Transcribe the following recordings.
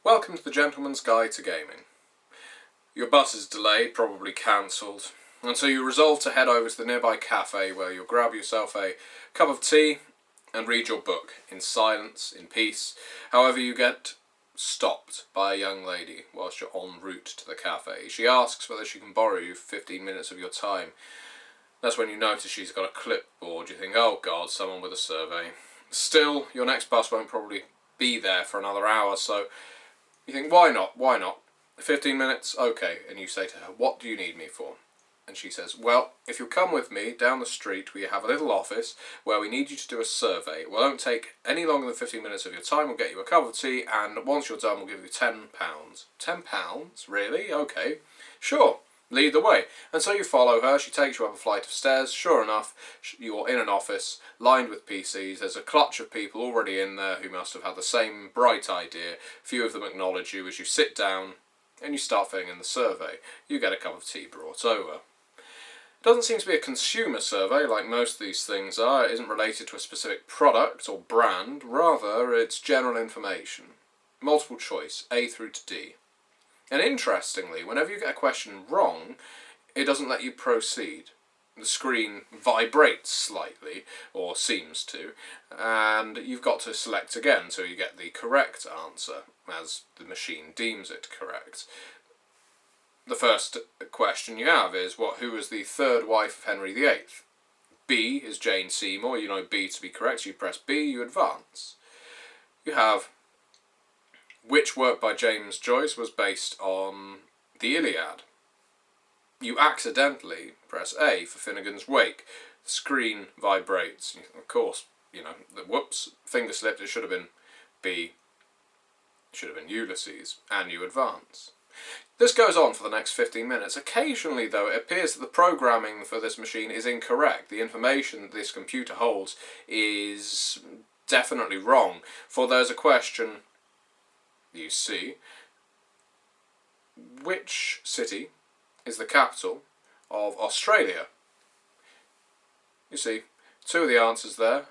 Welcome to the Gentleman's Guide to Gaming. Your bus is delayed, probably cancelled, and so you resolve to head over to the nearby cafe where you'll grab yourself a cup of tea and read your book in silence, in peace. However, you get stopped by a young lady whilst you're en route to the cafe. She asks whether she can borrow you 15 minutes of your time. That's when you notice she's got a clipboard. You think, oh god, someone with a survey. Still, your next bus won't probably be there for another hour, so you think, why not? 15 minutes? Okay. And you say to her, what do you need me for? And she says, well, if you'll come with me down the street, we have a little office where we need you to do a survey. It won't take any longer than 15 minutes of your time. We'll get you a cup of tea, and once you're done, we'll give you £10. £10? Really? Okay. Sure. Lead the way. And so you follow her. She takes you up a flight of stairs. Sure enough, you're in an office lined with PCs. There's a clutch of people already in there who must have had the same bright idea. Few of them acknowledge you as you sit down and you start filling in the survey. You get a cup of tea brought over. It doesn't seem to be a consumer survey like most of these things are. It isn't related to a specific product or brand. Rather, it's general information. Multiple choice, A through to D. And interestingly, whenever you get a question wrong, it doesn't let you proceed. The screen vibrates slightly, or seems to, and you've got to select again until you get the correct answer, as the machine deems it correct. The first question you have is, who was the third wife of Henry VIII? B is Jane Seymour. You know B to be correct, so you press B, you advance. You have, which work by James Joyce was based on the Iliad? You accidentally press A for Finnegan's Wake. The screen vibrates. Of course, whoops, finger slipped, it should have been B. It should have been Ulysses. And you advance. This goes on for the next 15 minutes. Occasionally, though, it appears that the programming for this machine is incorrect. The information that this computer holds is definitely wrong. For there's a question, you see, which city is the capital of Australia? You see, two of the answers there,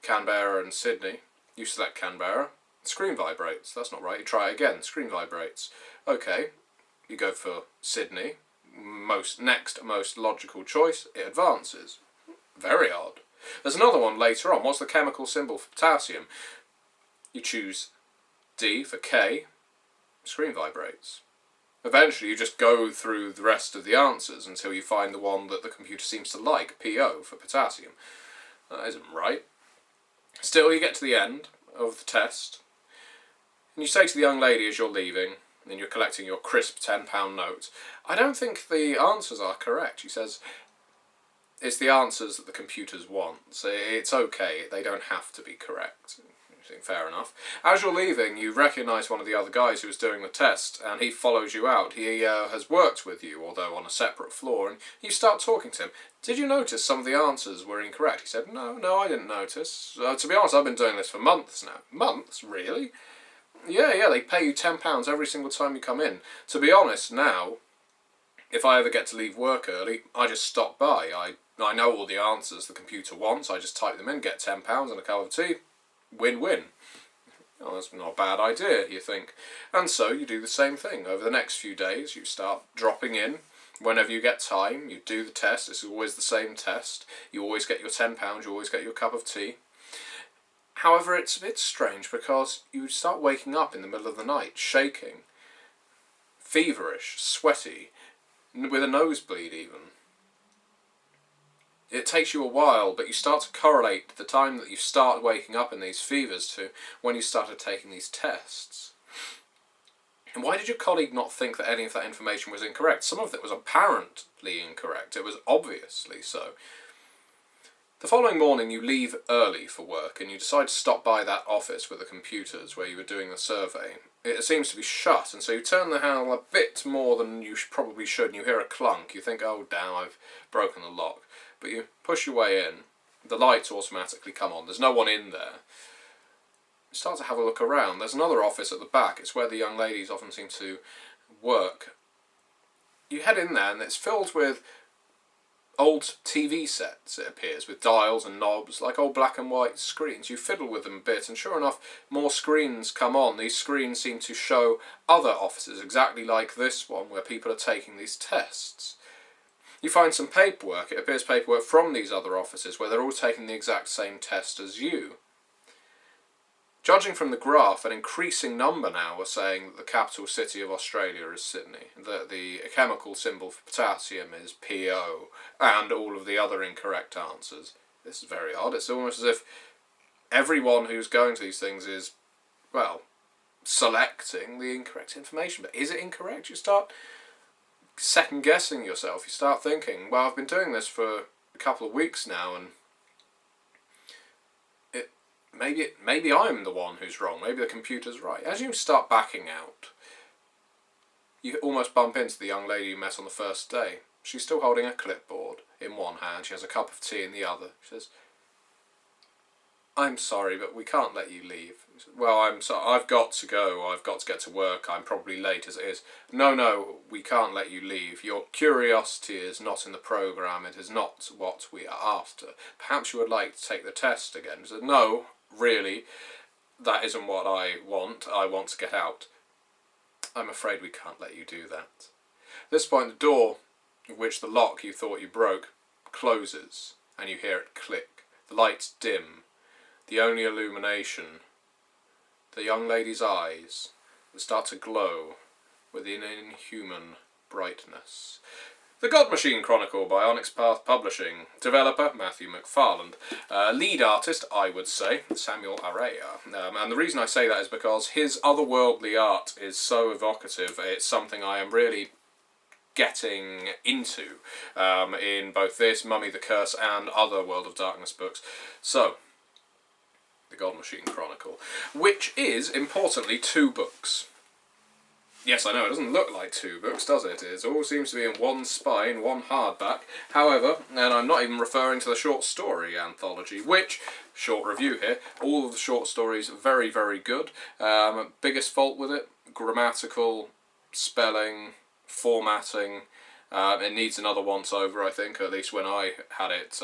Canberra and Sydney. You select Canberra. The screen vibrates. That's not right. You try it again. The screen vibrates. Okay, you go for Sydney. Next most logical choice. It advances. Very odd. There's another one later on. What's the chemical symbol for potassium? You choose D for K. The screen vibrates. Eventually you just go through the rest of the answers until you find the one that the computer seems to like, PO for potassium. That isn't right. Still, you get to the end of the test, and you say to the young lady as you're leaving, and you're collecting your crisp £10 note, I don't think the answers are correct. She says, it's the answers that the computers want, so it's okay, they don't have to be correct. You think, fair enough. As you're leaving, you recognise one of the other guys who was doing the test, and he follows you out. He has worked with you, although on a separate floor, and you start talking to him. Did you notice some of the answers were incorrect? He said, no, I didn't notice. To be honest, I've been doing this for months now. Months? Really? Yeah, they pay you £10 every single time you come in. To be honest, now, if I ever get to leave work early, I just stop by. I know all the answers the computer wants. I just type them in, get £10 and a cup of tea. Win-win. Oh, that's not a bad idea, you think. And so you do the same thing. Over the next few days, you start dropping in. Whenever you get time, you do the test. It's always the same test. You always get your £10, you always get your cup of tea. However, it's a bit strange because you start waking up in the middle of the night, shaking, feverish, sweaty, with a nosebleed even. It takes you a while, but you start to correlate the time that you start waking up in these fevers to when you started taking these tests. And why did your colleague not think that any of that information was incorrect? Some of it was apparently incorrect. It was obviously so. The following morning you leave early for work and you decide to stop by that office with the computers where you were doing the survey. It seems to be shut, and so you turn the handle a bit more than you probably should, and you hear a clunk. You think, oh damn, I've broken the lock. But you push your way in, the lights automatically come on, there's no one in there. You start to have a look around. There's another office at the back. It's where the young ladies often seem to work. You head in there and it's filled with old TV sets, it appears, with dials and knobs, like old black and white screens. You fiddle with them a bit, and sure enough, more screens come on. These screens seem to show other offices, exactly like this one, where people are taking these tests. You find some paperwork. It appears paperwork from these other offices, where they're all taking the exact same test as you. Judging from the graph, an increasing number now are saying that the capital city of Australia is Sydney, that the chemical symbol for potassium is PO, and all of the other incorrect answers. This is very odd. It's almost as if everyone who's going to these things is, well, selecting the incorrect information. But is it incorrect? You start second-guessing yourself. You start thinking, well, I've been doing this for a couple of weeks now, and maybe I'm the one who's wrong. Maybe the computer's right. As you start backing out, you almost bump into the young lady you met on the first day. She's still holding a clipboard in one hand. She has a cup of tea in the other. She says, "I'm sorry, but we can't let you leave." He says, "Well, I'm sorry. I've got to go. I've got to get to work. I'm probably late as it is." "No, we can't let you leave. Your curiosity is not in the programme. It is not what we are after. Perhaps you would like to take the test again." He said, "No, really, that isn't what I want. I want to get out." "I'm afraid we can't let you do that." At this point, the door, of which the lock you thought you broke, closes, and you hear it click. The lights dim. The only illumination, the young lady's eyes, that start to glow with an inhuman brightness. The God-Machine Chronicle by Onyx Path Publishing. Developer, Matthew McFarland. Lead artist, I would say, Samuel Araya. And the reason I say that is because his otherworldly art is so evocative. It's something I am really getting into in both this, Mummy the Curse, and other World of Darkness books. So, the God-Machine Chronicle, which is, importantly, 2 books. Yes, I know, it doesn't look like 2 books, does it? It all seems to be in one spine, one hardback. However, and I'm not even referring to the short story anthology, which, short review here, all of the short stories very, very good. Biggest fault with it, grammatical, spelling, formatting. It needs another once-over, I think, at least when I had it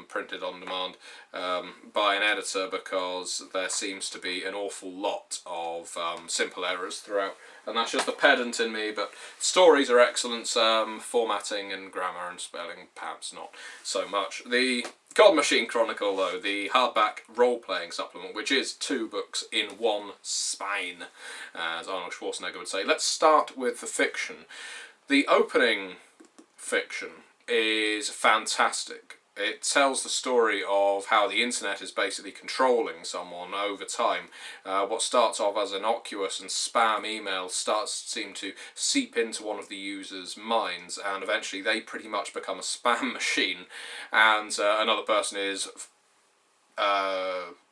printed on demand by an editor, because there seems to be an awful lot of simple errors throughout. And that's just the pedant in me, but stories are excellent. Formatting and grammar and spelling, perhaps not so much. The God-Machine Chronicle, though, the hardback role-playing supplement, which is 2 books in one spine, as Arnold Schwarzenegger would say. Let's start with the fiction. The opening fiction is fantastic. It tells the story of how the internet is basically controlling someone over time. What starts off as innocuous and spam emails starts to seem to seep into one of the users' minds, and eventually they pretty much become a spam machine, and another person is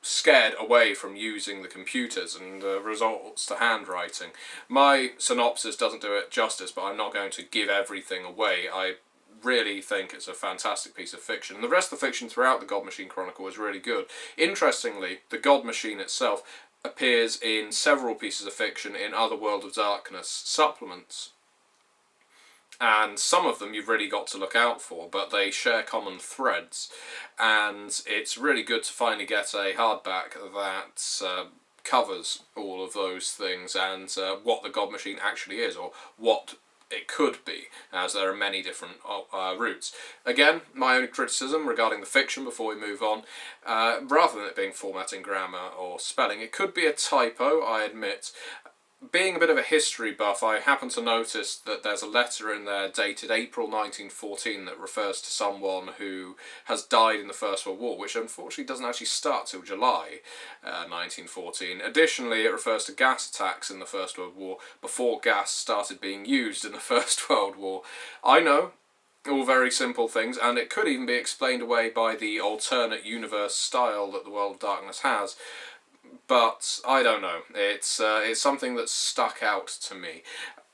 scared away from using the computers, and resorts to handwriting. My synopsis doesn't do it justice, but I'm not going to give everything away. I really think it's a fantastic piece of fiction, and the rest of the fiction throughout the God-Machine Chronicle is really good. Interestingly, the God-Machine itself appears in several pieces of fiction in other World of Darkness supplements, and some of them you've really got to look out for, but they share common threads, and it's really good to finally get a hardback that covers all of those things, and what the God-Machine actually is, or what it could be, as there are many different routes. Again, my only criticism regarding the fiction before we move on, rather than it being formatting, grammar or spelling, it could be a typo, I admit. Being a bit of a history buff, I happen to notice that there's a letter in there dated April 1914 that refers to someone who has died in the First World War, which unfortunately doesn't actually start till July 1914. Additionally, it refers to gas attacks in the First World War before gas started being used in the First World War. I know, all very simple things, and it could even be explained away by the alternate universe style that the World of Darkness has. But I don't know. It's something that's stuck out to me.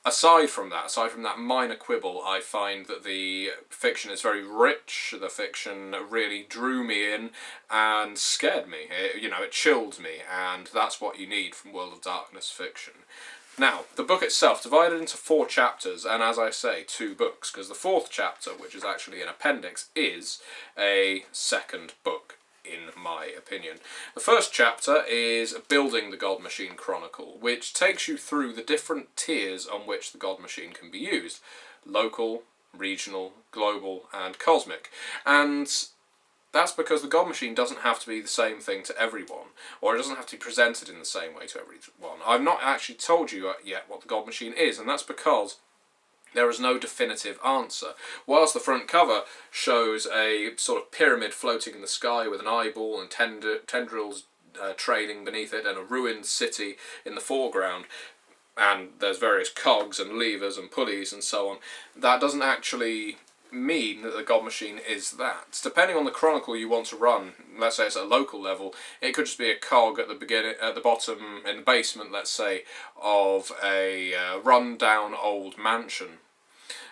aside from that minor quibble, I find that the fiction is very rich. The fiction really drew me in and scared me. It chilled me, and that's what you need from World of Darkness fiction. Now, the book itself, divided into 4 chapters, and as I say, 2 books, because the 4th chapter, which is actually an appendix, is a second book, in my opinion. The first chapter is Building the God-Machine Chronicle, which takes you through the different tiers on which the God-Machine can be used. Local, regional, global, and cosmic. And that's because the God-Machine doesn't have to be the same thing to everyone, or it doesn't have to be presented in the same way to everyone. I've not actually told you yet what the God-Machine is, and that's because there is no definitive answer. Whilst the front cover shows a sort of pyramid floating in the sky with an eyeball and tendrils trailing beneath it, and a ruined city in the foreground, and there's various cogs and levers and pulleys and so on, that doesn't actually mean that the God-Machine is that. Depending on the chronicle you want to run, let's say it's at a local level, it could just be a cog at the bottom, in the basement, let's say, of a run-down old mansion.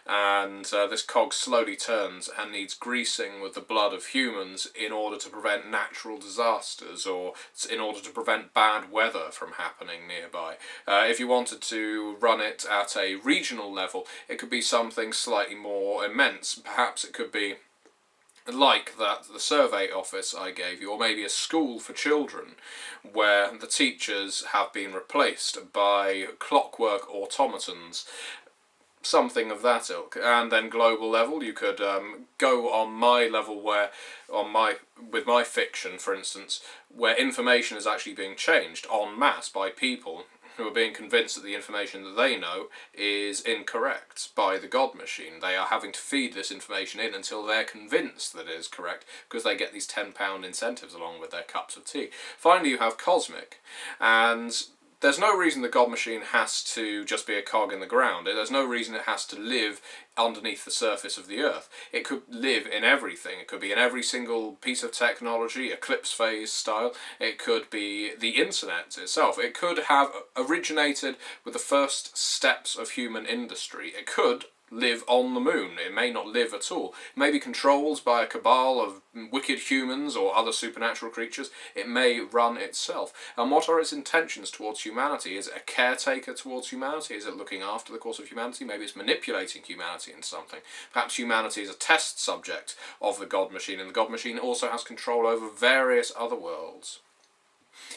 And this cog slowly turns and needs greasing with the blood of humans in order to prevent natural disasters, or in order to prevent bad weather from happening nearby. If you wanted to run it at a regional level, it could be something slightly more immense. Perhaps it could be like the survey office I gave you, or maybe a school for children, where the teachers have been replaced by clockwork automatons. Something of that ilk. And then global level, you could go on my level with my fiction, for instance, where information is actually being changed en masse by people who are being convinced that the information that they know is incorrect by the God-Machine. They are having to feed this information in until they're convinced that it is correct, because they get these £10 incentives along with their cups of tea. Finally, you have cosmic, and there's no reason the God-Machine has to just be a cog in the ground. There's no reason it has to live underneath the surface of the Earth. It could live in everything. It could be in every single piece of technology, eclipse phase style. It could be the internet itself. It could have originated with the first steps of human industry. It could live on the moon. It may not live at all. It may be controlled by a cabal of wicked humans or other supernatural creatures. It may run itself. And what are its intentions towards humanity? Is it a caretaker towards humanity? Is it looking after the course of humanity? Maybe it's manipulating humanity in something. Perhaps humanity is a test subject of the God-Machine, and the God-Machine also has control over various other worlds.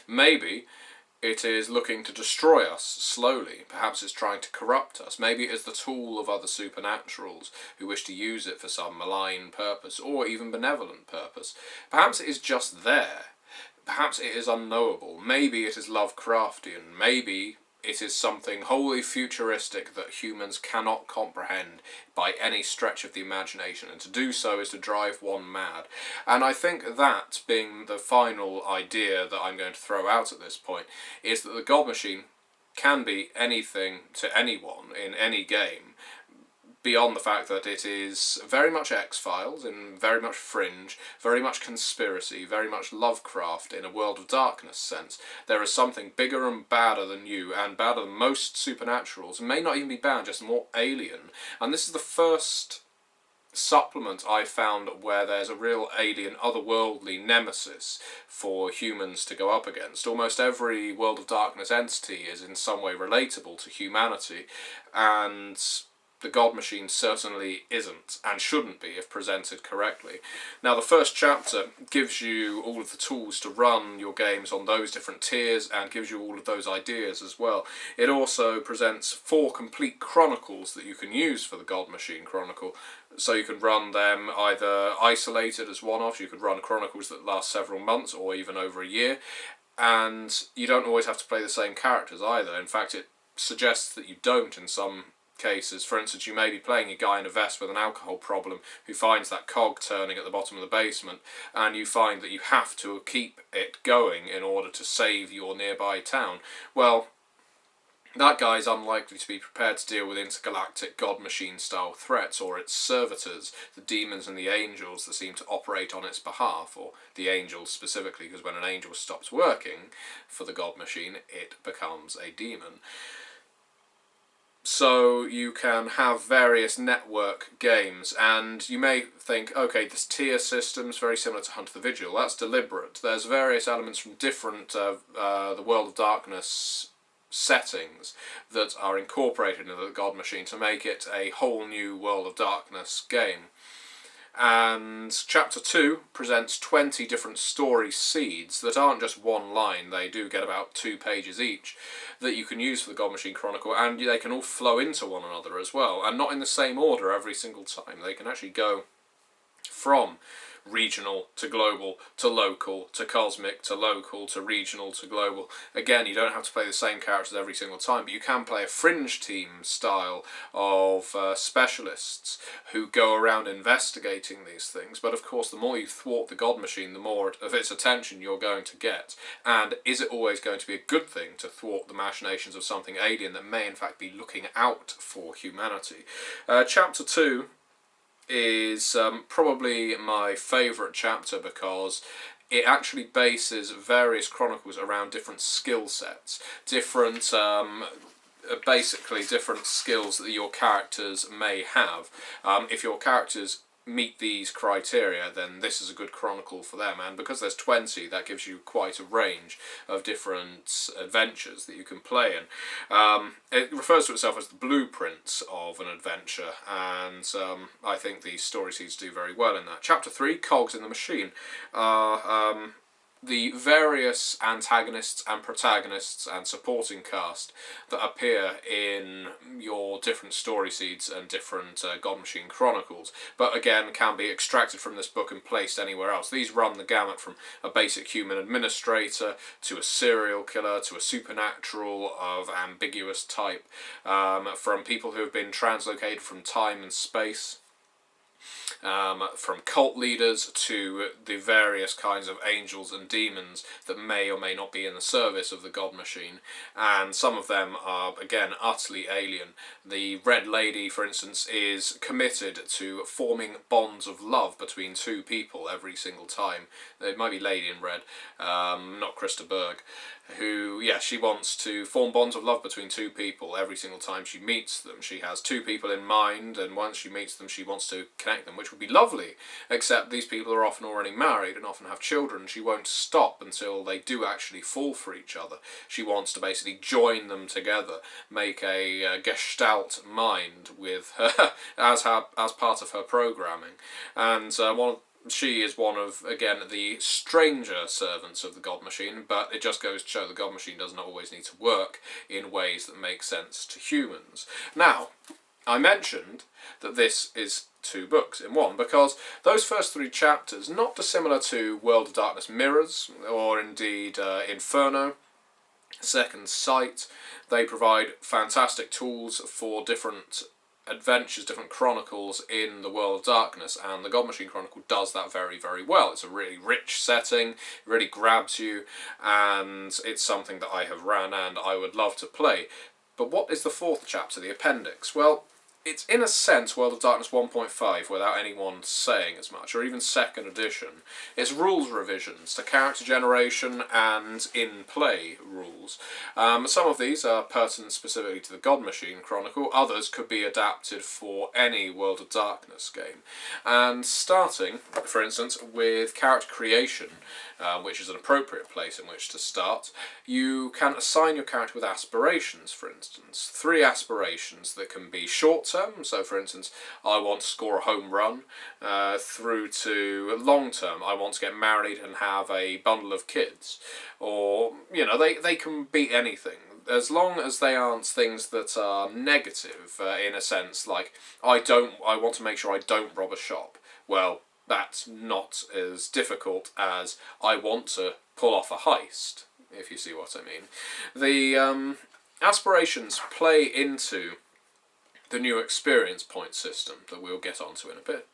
Maybe it is looking to destroy us slowly. Perhaps it's trying to corrupt us. Maybe it is the tool of other supernaturals who wish to use it for some malign purpose, or even benevolent purpose. Perhaps it is just there. Perhaps it is unknowable. Maybe it is Lovecraftian. Maybe it is something wholly futuristic that humans cannot comprehend by any stretch of the imagination, and to do so is to drive one mad. And I think that, being the final idea that I'm going to throw out at this point, is that the God-Machine can be anything to anyone in any game, beyond the fact that it is very much X-Files, and very much Fringe, very much conspiracy, very much Lovecraft in a World of Darkness sense. There is something bigger and badder than you, and badder than most supernaturals, and may not even be bad, just more alien. And this is the first supplement I found where there's a real alien, otherworldly nemesis for humans to go up against. Almost every World of Darkness entity is in some way relatable to humanity, and the God-Machine certainly isn't, and shouldn't be if presented correctly. Now, the first chapter gives you all of the tools to run your games on those different tiers, and gives you all of those ideas as well. It also presents 4 complete chronicles that you can use for the God-Machine Chronicle, so you can run them either isolated as one-offs. You could run chronicles that last several months, or even over a year, and you don't always have to play the same characters either. In fact, it suggests that you don't in some cases. For instance, you may be playing a guy in a vest with an alcohol problem who finds that cog turning at the bottom of the basement, and you find that you have to keep it going in order to save your nearby town. Well, that guy's unlikely to be prepared to deal with intergalactic God-Machine style threats, or its servitors, the demons and the angels that seem to operate on its behalf, or the angels specifically, because when an angel stops working for the God-Machine, it becomes a demon. So you can have various network games, and you may think, okay, this tier system's very similar to Hunt of the Vigil. That's deliberate. There's various elements from different the World of Darkness settings that are incorporated into the God Machine to make it a whole new World of Darkness game. And Chapter 2 presents 20 different story seeds that aren't just one line, they do get about 2 pages each, that you can use for the God-Machine Chronicle, and they can all flow into one another as well, and not in the same order every single time. They can actually go from regional to global to local to cosmic to local to regional to global. Again, you don't have to play the same characters every single time, but you can play a fringe team style of specialists who go around investigating these things. But of course, the more you thwart the God Machine, the more of its attention you're going to get. And is it always going to be a good thing to thwart the machinations of something alien that may in fact be looking out for humanity? Chapter 2 is probably my favourite chapter because it actually bases various chronicles around different skill sets, basically different skills that your characters may have. If your characters meet these criteria, then this is a good chronicle for them, and because there's 20, that gives you quite a range of different adventures that you can play in. It refers to itself as the blueprints of an adventure, and I think these story seeds do very well in that. Chapter 3, Cogs in the Machine, are the various antagonists and protagonists and supporting cast that appear in your different story seeds and different God Machine Chronicles, but again can be extracted from this book and placed anywhere else. These run the gamut from a basic human administrator to a serial killer to a supernatural of ambiguous type, from people who have been translocated from time and space, from cult leaders to the various kinds of angels and demons that may or may not be in the service of the God Machine, and some of them are, again, utterly alien. The Red Lady, for instance, is committed to forming bonds of love between two people every single time. It might be Lady in Red, not Krista Berg, who, yeah, she wants to form bonds of love between two people every single time she meets them. She has two people in mind, and once she meets them, she wants to connect them, which would be lovely, except these people are often already married and often have children. She won't stop until they do actually fall for each other. She wants to basically join them together, make a gestalt mind with her as part of her programming, and she is one of, again, the stranger servants of the God Machine, but it just goes to show the God Machine doesn't always need to work in ways that make sense to humans. Now, I mentioned that this is 2 books in one, because those first 3 chapters, not dissimilar to World of Darkness Mirrors, or indeed Inferno, Second Sight, they provide fantastic tools for different adventures, different chronicles in the World of Darkness, and the God Machine Chronicle does that very, very well. It's a really rich setting, it really grabs you, and it's something that I have ran and I would love to play. But what is the 4th chapter, the appendix? Well, it's in a sense World of Darkness 1.5 without anyone saying as much, or even 2nd edition. It's rules revisions to character generation and in-play rules. Some of these are pertinent specifically to the God Machine Chronicle, others could be adapted for any World of Darkness game. And starting, for instance, with character creation, which is an appropriate place in which to start, you can assign your character with aspirations, for instance. 3 aspirations that can be short-term, so for instance, I want to score a home run, through to long-term, I want to get married and have a bundle of kids. Or, you know, they can be anything, as long as they aren't things that are negative, in a sense, like, I want to make sure I don't rob a shop. Well, that's not as difficult as I want to pull off a heist, if you see what I mean. The aspirations play into the new experience point system that we'll get onto in a bit.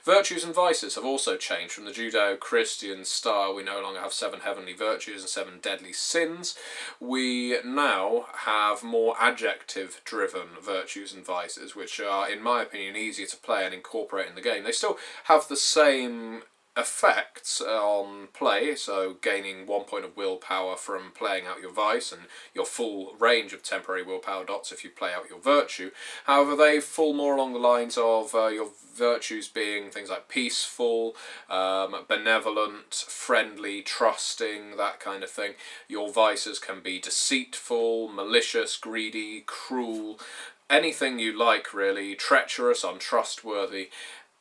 Virtues and vices have also changed from the Judeo-Christian style. We no longer have 7 heavenly virtues and 7 deadly sins. We now have more adjective-driven virtues and vices, which are, in my opinion, easier to play and incorporate in the game. They still have the same effects on play, so gaining 1 point of willpower from playing out your vice and your full range of temporary willpower dots if you play out your virtue. However, they fall more along the lines of your virtues being things like peaceful, benevolent, friendly, trusting, that kind of thing. Your vices can be deceitful, malicious, greedy, cruel, anything you like really, treacherous, untrustworthy.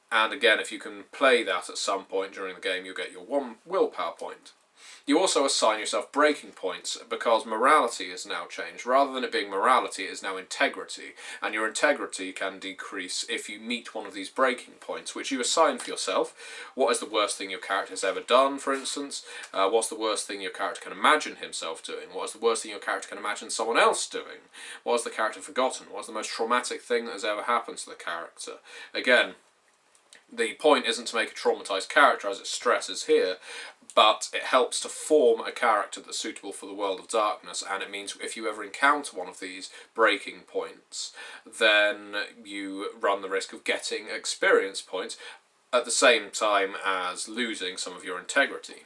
And again, if you can play that at some point during the game, you'll get your 1 willpower point. You also assign yourself breaking points because morality is now changed. Rather than it being morality, it is now integrity. And your integrity can decrease if you meet one of these breaking points, which you assign for yourself. What is the worst thing your character has ever done, for instance? What's the worst thing your character can imagine himself doing? What is the worst thing your character can imagine someone else doing? What has the character forgotten? What is the most traumatic thing that has ever happened to the character? Again, the point isn't to make a traumatised character, as it stresses here, but it helps to form a character that's suitable for the world of darkness, and it means if you ever encounter one of these breaking points, then you run the risk of getting experience points at the same time as losing some of your integrity.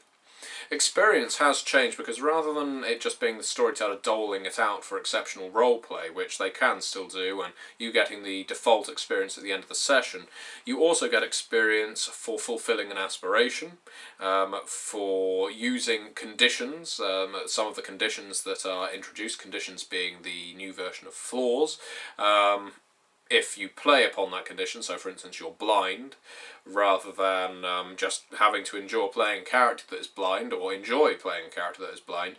Experience has changed because rather than it just being the storyteller doling it out for exceptional roleplay, which they can still do, and you getting the default experience at the end of the session, you also get experience for fulfilling an aspiration, for using conditions, some of the conditions that are introduced, conditions being the new version of flaws. If you play upon that condition, so for instance you're blind, rather than just having to enjoy playing a character that is blind, or enjoy playing a character that is blind,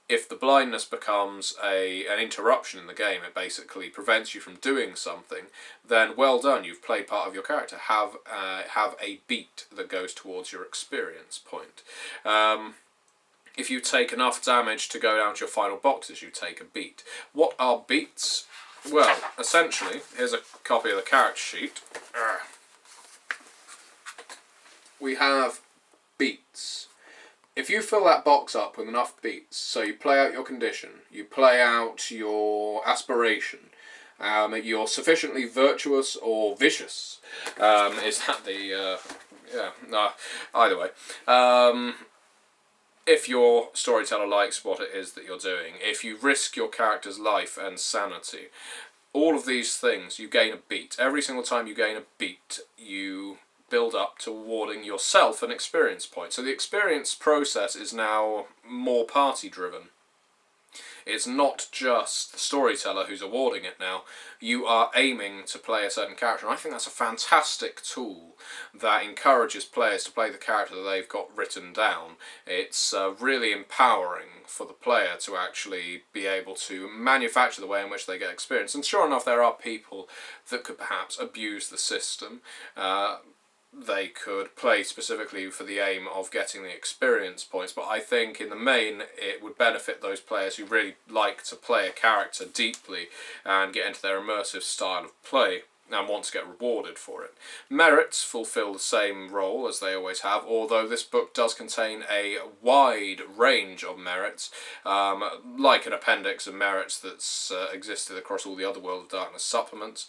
if the blindness becomes an interruption in the game, it basically prevents you from doing something, then well done, you've played part of your character. Have a beat that goes towards your experience point. If you take enough damage to go down to your final boxes, you take a beat. What are beats? Well, essentially, here's a copy of the character sheet. We have beats. If you fill that box up with enough beats, so you play out your condition, you play out your aspiration, you're sufficiently virtuous or vicious. Is that the... either way. If your storyteller likes what it is that you're doing, if you risk your character's life and sanity, all of these things, you gain a beat. Every single time you gain a beat, you build up to awarding yourself an experience point. So the experience process is now more party-driven. It's not just the storyteller who's awarding it now. You are aiming to play a certain character, and I think that's a fantastic tool that encourages players to play the character that they've got written down. It's really empowering for the player to actually be able to manufacture the way in which they get experience. And sure enough, there are people that could perhaps abuse the system. They could play specifically for the aim of getting the experience points, but I think in the main it would benefit those players who really like to play a character deeply and get into their immersive style of play and want to get rewarded for it. Merits fulfill the same role as they always have, although this book does contain a wide range of merits, like an appendix of merits that's existed across all the other World of Darkness supplements,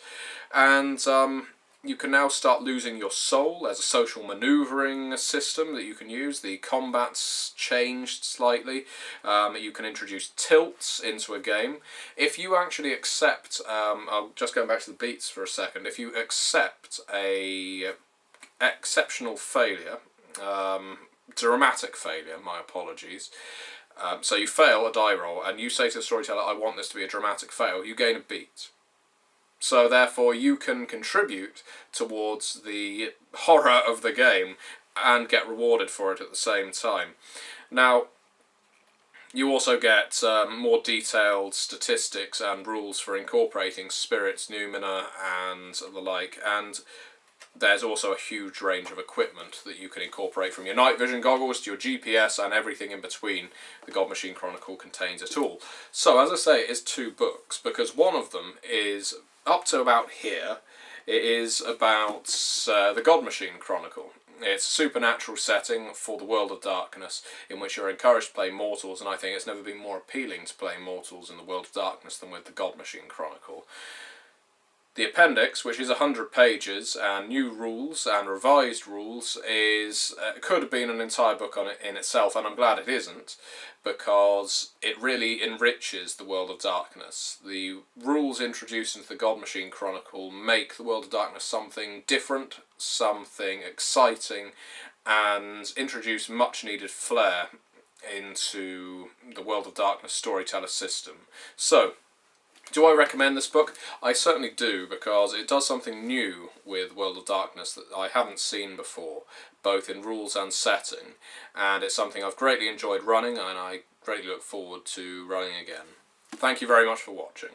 and you can now start losing your soul as a social manoeuvring system that you can use. The combat's changed slightly. You can introduce tilts into a game. If you actually accept, I'll just go back to the beats for a second, if you accept a exceptional failure, dramatic failure, my apologies, so you fail a die roll and you say to the storyteller, I want this to be a dramatic fail, you gain a beat. So therefore you can contribute towards the horror of the game and get rewarded for it at the same time. Now, you also get more detailed statistics and rules for incorporating spirits, noumena and the like, and there's also a huge range of equipment that you can incorporate, from your night vision goggles to your GPS and everything in between. The God-Machine Chronicle contains it all. So, as I say, it's 2 books, because one of them is up to about here. It is about the God-Machine Chronicle. It's a supernatural setting for the world of darkness, in which you're encouraged to play mortals, and I think it's never been more appealing to play mortals in the world of darkness than with the God-Machine Chronicle. The appendix, which is 100 pages, and new rules and revised rules, could have been an entire book on it in itself, and I'm glad it isn't, because it really enriches the World of Darkness. The rules introduced into the God-Machine Chronicle make the World of Darkness something different, something exciting, and introduce much-needed flair into the World of Darkness storyteller system. So, do I recommend this book? I certainly do, because it does something new with World of Darkness that I haven't seen before, both in rules and setting, and it's something I've greatly enjoyed running, and I greatly look forward to running again. Thank you very much for watching.